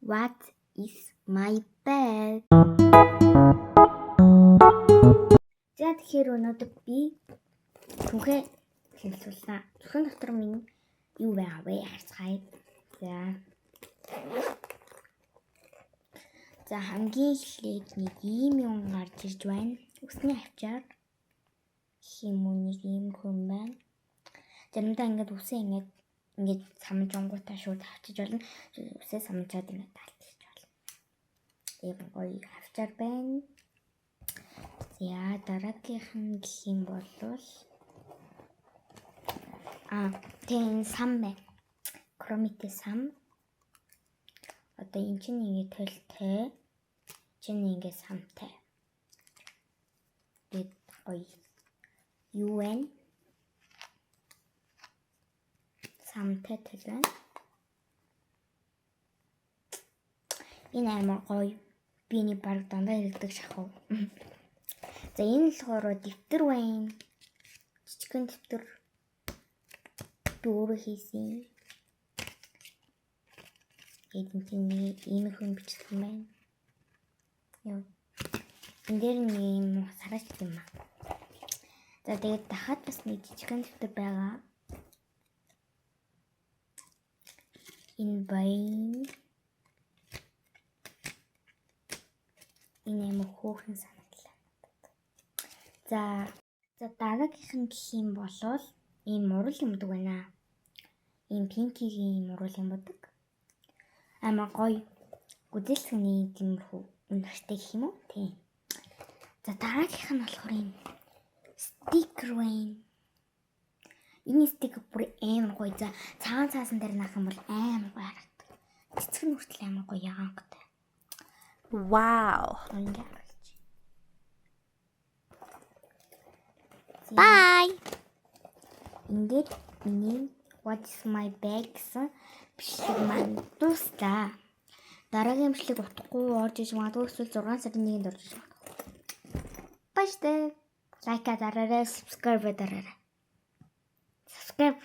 What is my bag? За тэгэхээр өнөөдөр би түүхээ хэлсүүлсэн. Түүхэн дотор минь юу байгаа вэ? Харцгаая. За хамгийн эхлээд нэг ийм юм гарч ирж байна. Үсний авчаар хэмүүнийг ийм хүн байна. Заримдаа ингээд үсээ ингээд самж онгуудаа шууд авчиж болно. Үсээ самжаад ингээд талтчих болно. Ийм гоё авчаар байна. За дараагийнх нь гэх юм бол тэн сам байна. Кромите сам. Одоо энэ чинь ингээд төлтэй. Чинь ингээд самтай. Бид гоё юу вэ? Самтай тэл байна. Энэ амар гоё. Биний баг дандаа хэрэгдэг шахав. За энэ болохоор дэвтэр байна. Жижигхэн дэвтэр дүүрэ хийсэн. Эдгээр ийм хүн бичлэг байна. Яа. Энд дээр нэг юм сараач юм аа. За тэгээд дахиад бас нэг жижигхэн дэвтэр байгаа. Энэ байна. Энэ юм хөөхөн санагдлаа. За дараагийнх нь гэх юм бол ийм мурал юмдаг байна. Ийм пинкигийн мурал юмдаг. Амар гоё. Гүдэлсэний тиймэрхүү үнэртэй гэх юм уу? Тийм. За дараагийнх нь болохоор ийм стикер байна. Энэ стикер бүр амар гоё. За цагаан цаасан дээр нах юм бол амар гоё харагдав. Цэцэг нь хүртэл амар гоё ягаангатай. Wow. Bye. Ингээд миний What is my bag гэсэн бичлэг маань дуустаа. Дараагийн бичлэг утгагүй орж иж магадгүй эсвэл 6 сарын 1-нд орж иж магадгүй. Баяртай. Лайк дараарай, subscribe дараарай. Subscribe